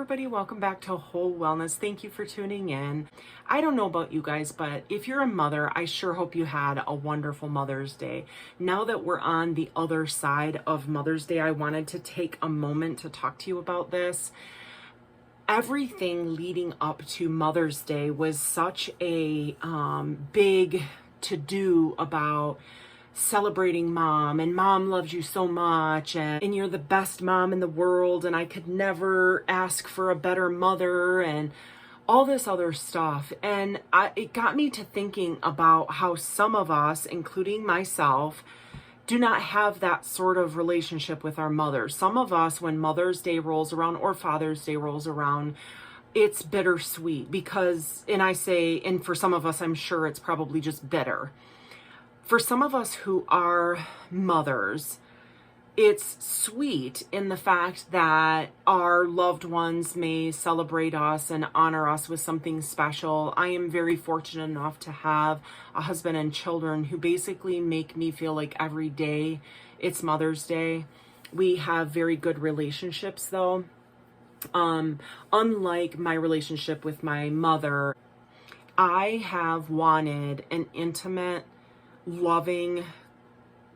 everybody, welcome back to Whole Wellness. Thank you for tuning in. I don't know about you guys, but if you're a mother, I sure hope you had a wonderful Mother's Day. Now that we're on the other side of Mother's Day, I wanted to take a moment to talk to you about this. Everything leading up to Mother's Day was such a big to-do about celebrating mom, and mom loves you so much, and you're the best mom in the world, and I could never ask for a better mother, and all this other stuff. And it got me to thinking about how some of us, including myself, do not have that sort of relationship with our mothers. Some of us, when Mother's Day rolls around or Father's Day rolls around, it's bittersweet because, and for some of us, I'm sure it's probably just bitter. For some of us who are mothers, it's sweet in the fact that our loved ones may celebrate us and honor us with something special. I am very fortunate enough to have a husband and children who basically make me feel like every day it's Mother's Day. We have very good relationships though. Unlike my relationship with my mother, I have wanted an intimate, loving,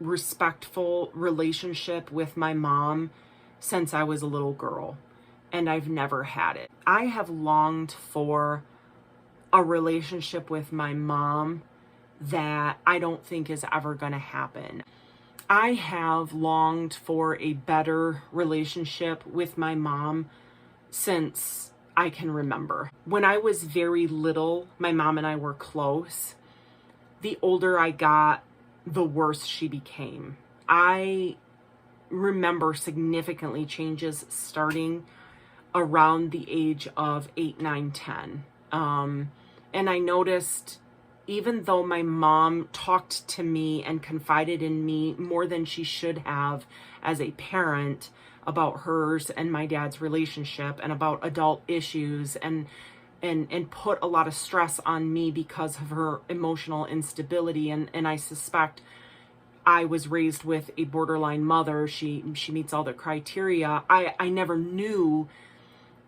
respectful relationship with my mom since I was a little girl, and I've never had it. I have longed for a relationship with my mom that I don't think is ever going to happen. I have longed for a better relationship with my mom since I can remember. When I was very little, my mom and I were close. The older I got, the worse she became. I remember significantly changes starting around the age of 8, 9, 10. And I noticed, even though my mom talked to me and confided in me more than she should have as a parent about hers and my dad's relationship and about adult issues, and put a lot of stress on me because of her emotional instability. And I suspect I was raised with a borderline mother. She meets all the criteria. I never knew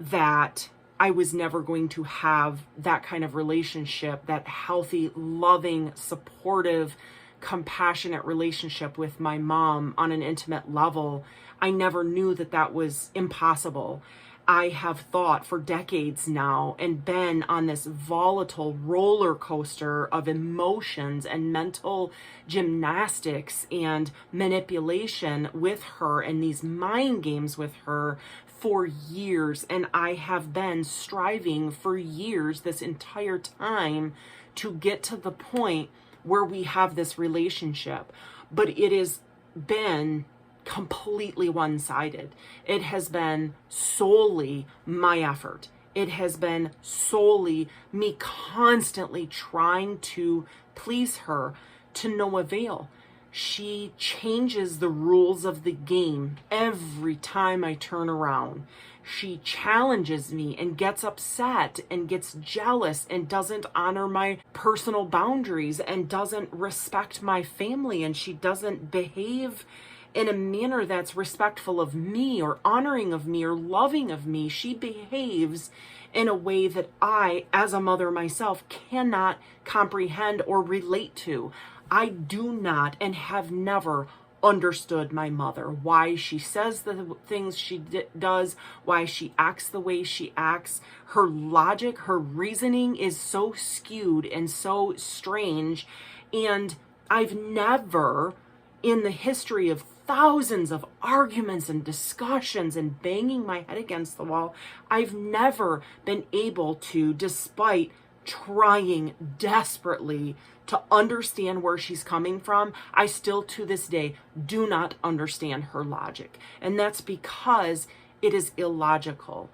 that I was never going to have that kind of relationship, that healthy, loving, supportive, compassionate relationship with my mom on an intimate level. I never knew that that was impossible. I have thought for decades now and been on this volatile roller coaster of emotions and mental gymnastics and manipulation with her and these mind games with her for years. And I have been striving for years, this entire time, to get to the point where we have this relationship. But it has been completely one-sided. It has been solely my effort. It has been solely me constantly trying to please her, to no avail. She changes the rules of the game every time I turn around. She challenges me and gets upset and gets jealous and doesn't honor my personal boundaries and doesn't respect my family, and she doesn't behave in a manner that's respectful of me or honoring of me or loving of me. She behaves in a way that I, as a mother myself, cannot comprehend or relate to. I do not and have never understood my mother, why she says the things she does, why she acts the way she acts. Her logic, her reasoning is so skewed and so strange. And I've never, in the history of thousands of arguments and discussions and banging my head against the wall, I've never been able to, despite trying desperately to understand where she's coming from, I still to this day do not understand her logic. And that's because it is illogical.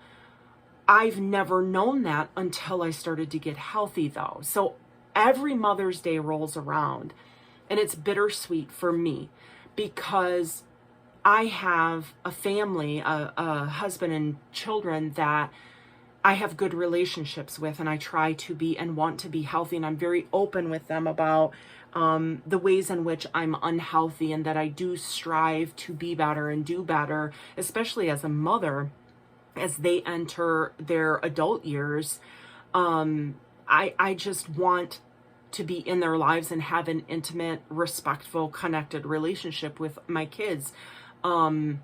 I've never known that until I started to get healthy though. So every Mother's Day rolls around and it's bittersweet for me, because I have a family, a husband and children that I have good relationships with, and I try to be and want to be healthy. And I'm very open with them about the ways in which I'm unhealthy and that I do strive to be better and do better, especially as a mother. as they enter their adult years. I just want to be in their lives and have an intimate, respectful, connected relationship with my kids. And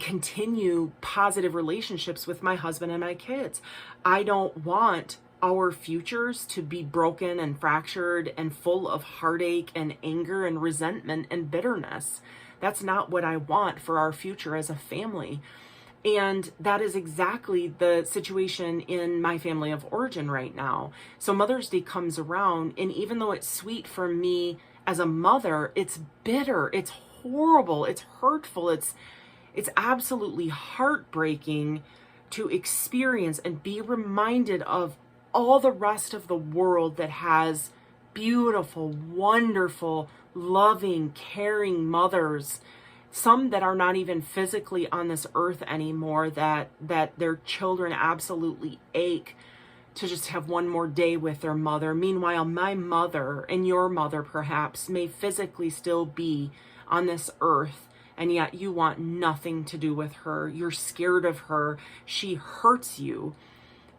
continue positive relationships with my husband and my kids. I don't want our futures to be broken and fractured and full of heartache and anger and resentment and bitterness. That's not what I want for our future as a family. And that is exactly the situation in my family of origin right now. So Mother's Day comes around, and even though it's sweet for me as a mother, it's bitter, it's horrible, it's hurtful, it's absolutely heartbreaking to experience and be reminded of all the rest of the world that has beautiful, wonderful, loving, caring mothers, some that are not even physically on this earth anymore, that their children absolutely ache to just have one more day with their mother. Meanwhile, my mother and your mother perhaps may physically still be on this earth, and yet you want nothing to do with her. You're scared of her. She hurts you,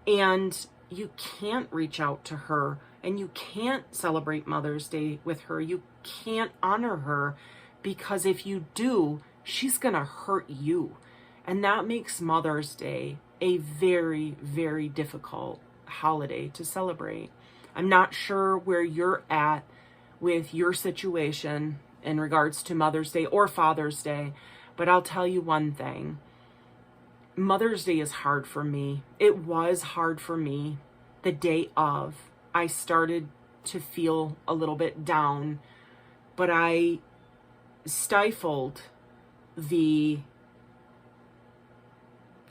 and you can't reach out to her, and you can't celebrate Mother's Day with her. You can't honor her, because if you do, she's gonna hurt you. And that makes Mother's Day a very, very difficult holiday to celebrate. I'm not sure where you're at with your situation in regards to Mother's Day or Father's Day, but I'll tell you one thing. Mother's Day is hard for me. It was hard for me the day of. I started to feel a little bit down, but I stifled the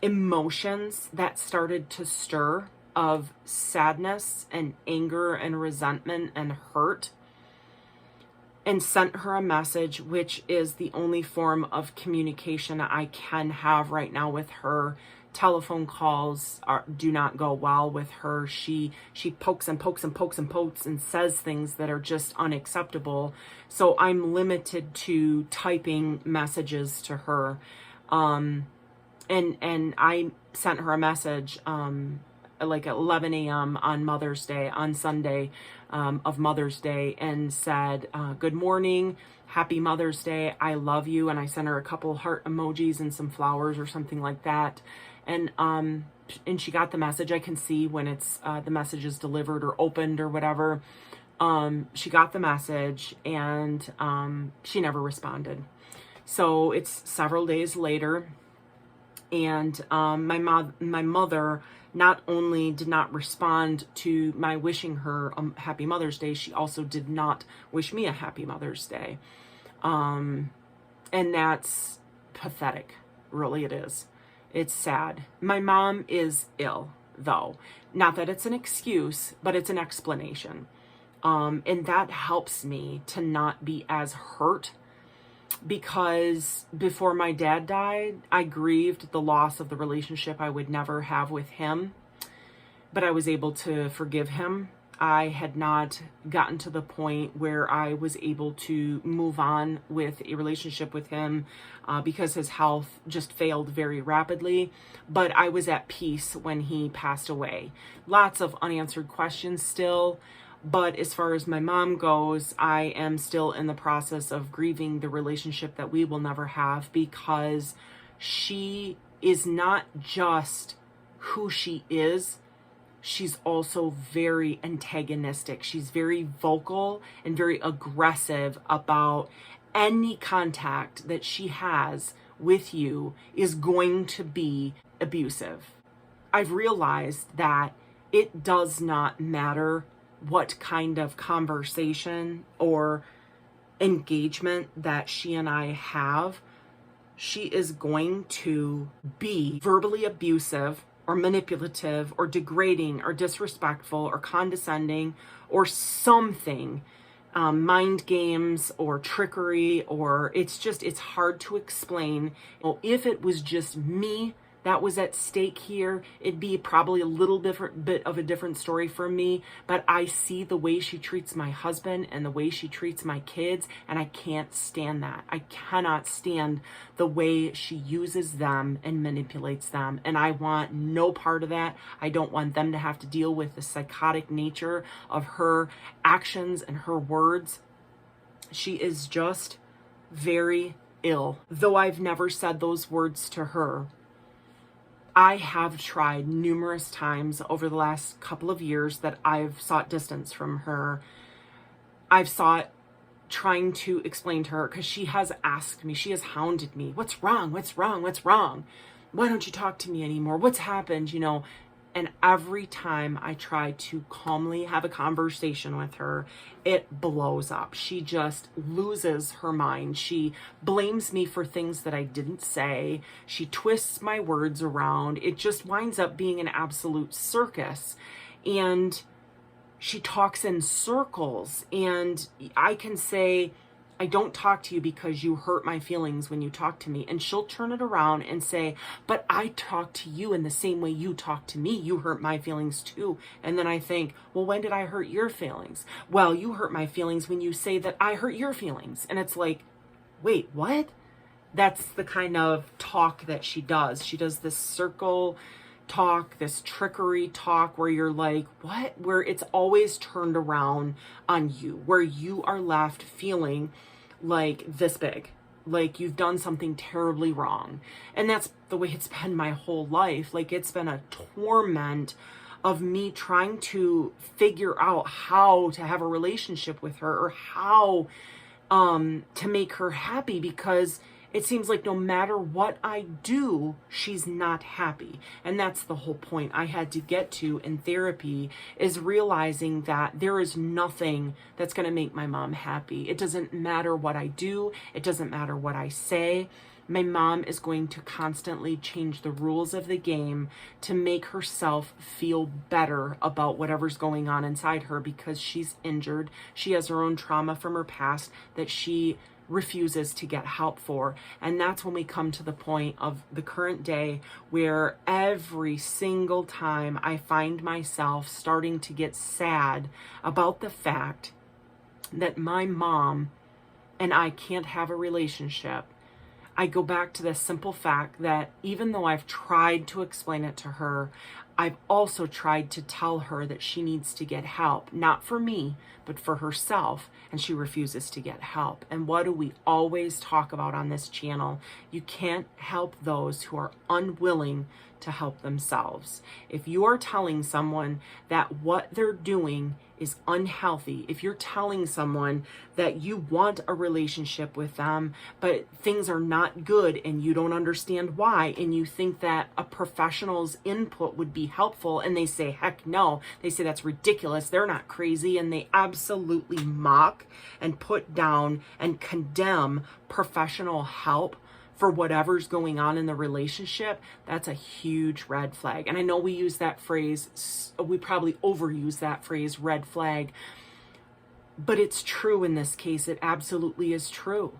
emotions that started to stir of sadness and anger and resentment and hurt, and sent her a message, which is the only form of communication I can have right now with her. Telephone calls do not go well with her. She pokes and pokes and pokes and pokes and says things that are just unacceptable. So I'm limited to typing messages to her. And I sent her a message like at 11 a.m. on Mother's Day, on Sunday of Mother's Day, and said, good morning, happy Mother's Day, I love you. And I sent her a couple heart emojis and some flowers or something like that. And she got the message. I can see when it's the message is delivered or opened or whatever. She got the message, and she never responded. So it's several days later, and my mother not only did not respond to my wishing her a happy Mother's Day, she also did not wish me a happy Mother's Day. And that's pathetic. Really, it is. It's sad. My mom is ill, though. Not that it's an excuse, but it's an explanation. And that helps me to not be as hurt, because before my dad died, I grieved the loss of the relationship I would never have with him, but I was able to forgive him. I had not gotten to the point where I was able to move on with a relationship with him because his health just failed very rapidly, but I was at peace when he passed away. Lots of unanswered questions still. But as far as my mom goes, I am still in the process of grieving the relationship that we will never have, because she is not just who she is. She's also very antagonistic. She's very vocal and very aggressive about any contact that she has with you is going to be abusive. I've realized that it does not matter what kind of conversation or engagement that she and I have. She is going to be verbally abusive or manipulative or degrading or disrespectful or condescending or something, mind games or trickery, or it's hard to explain. Well, if it was just me that was at stake here, it'd be probably a little different bit of a different story for me. But I see the way she treats my husband and the way she treats my kids, and I can't stand that. I cannot stand the way she uses them and manipulates them. And I want no part of that. I don't want them to have to deal with the psychotic nature of her actions and her words. She is just very ill. Though I've never said those words to her, I have tried numerous times over the last couple of years that I've sought distance from her. I've sought trying to explain to her, because she has asked me, she has hounded me. What's wrong? What's wrong? What's wrong? Why don't you talk to me anymore? What's happened? You know, and every time I try to calmly have a conversation with her, it blows up. She just loses her mind. She blames me for things that I didn't say. She twists my words around. It just winds up being an absolute circus. And she talks in circles. And I can say, I don't talk to you because you hurt my feelings when you talk to me. And she'll turn it around and say, but I talk to you in the same way you talk to me. You hurt my feelings too. And then I think, well, when did I hurt your feelings? Well, you hurt my feelings when you say that I hurt your feelings. And it's like, wait, what? That's the kind of talk that she does. She does this circle talk, this trickery talk where you're like, what? Where it's always turned around on you, where you are left feeling like this big, like you've done something terribly wrong. And that's the way it's been my whole life. Like, it's been a torment of me trying to figure out how to have a relationship with her, or how to make her happy, because it seems like no matter what I do, she's not happy. And that's the whole point I had to get to in therapy, is realizing that there is nothing that's going to make my mom happy. It doesn't matter what I do. It doesn't matter what I say. My mom is going to constantly change the rules of the game to make herself feel better about whatever's going on inside her, because she's injured. She has her own trauma from her past that she refuses to get help for. And that's when we come to the point of the current day, where every single time I find myself starting to get sad about the fact that my mom and I can't have a relationship, I go back to the simple fact that even though I've tried to explain it to her, I've also tried to tell her that she needs to get help, not for me, but for herself, and she refuses to get help. And what do we always talk about on this channel? You can't help those who are unwilling to help themselves. If you are telling someone that what they're doing is unhealthy, if you're telling someone that you want a relationship with them, but things are not good and you don't understand why, and you think that a professional's input would be helpful, and they say, heck no, they say that's ridiculous, they're not crazy, and they absolutely mock and put down and condemn professional help for whatever's going on in the relationship, that's a huge red flag. And I know we use that phrase, we probably overuse that phrase, red flag, but it's true in this case. It absolutely is true.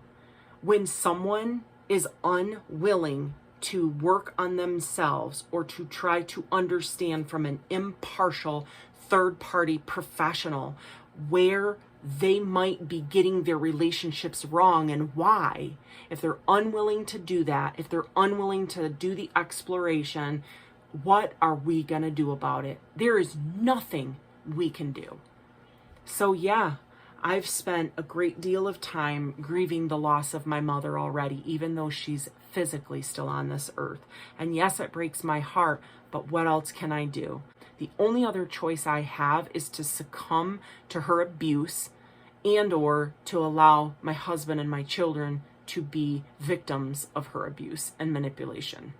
When someone is unwilling to work on themselves, or to try to understand from an impartial third-party professional where they might be getting their relationships wrong and why, if they're unwilling to do that, if they're unwilling to do the exploration, what are we going to do about it? There is nothing we can do. So yeah, I've spent a great deal of time grieving the loss of my mother already, even though she's physically still on this earth. And yes, it breaks my heart, but what else can I do? The only other choice I have is to succumb to her abuse, and or to allow my husband and my children to be victims of her abuse and manipulation.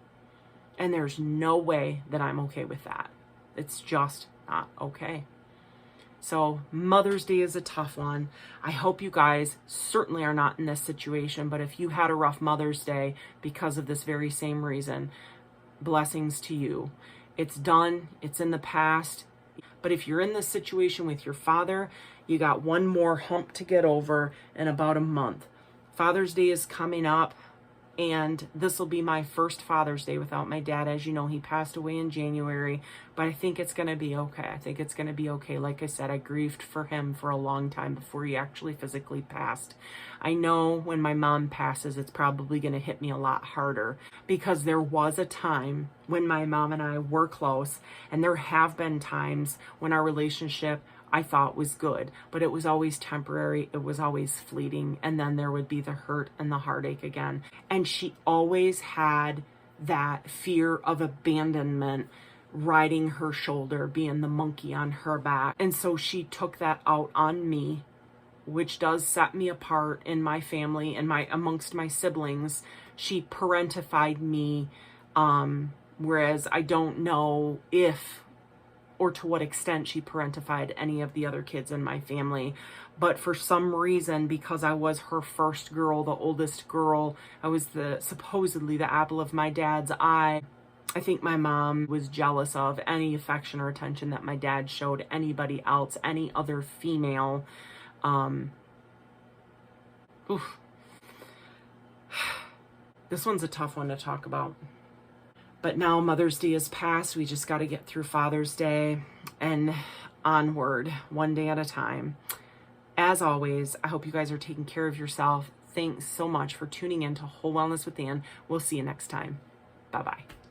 And there's no way that I'm okay with that. It's just not okay. So Mother's Day is a tough one. I hope you guys certainly are not in this situation, but if you had a rough Mother's Day because of this very same reason, blessings to you. It's done. It's in the past. But if you're in this situation with your father, you got one more hump to get over in about a month. Father's Day is coming up. And this will be my first Father's Day without my dad. As you know, he passed away in January, but I think it's going to be okay. I think it's going to be okay. Like I said, I grieved for him for a long time before he actually physically passed. I know when my mom passes, it's probably going to hit me a lot harder, because there was a time when my mom and I were close, and there have been times when our relationship I thought was good, but it was always temporary. It was always fleeting. And then there would be the hurt and the heartache again. And she always had that fear of abandonment riding her shoulder, being the monkey on her back. And so she took that out on me, which does set me apart in my family and amongst my siblings. She parentified me, whereas I don't know if or to what extent she parentified any of the other kids in my family. But for some reason, because I was her first girl, the oldest girl, I was supposedly the apple of my dad's eye. I think my mom was jealous of any affection or attention that my dad showed anybody else, any other female. This one's a tough one to talk about. But now Mother's Day is past. We just got to get through Father's Day and onward, one day at a time. As always, I hope you guys are taking care of yourself. Thanks so much for tuning in to Whole Wellness with Ann. We'll see you next time. Bye-bye.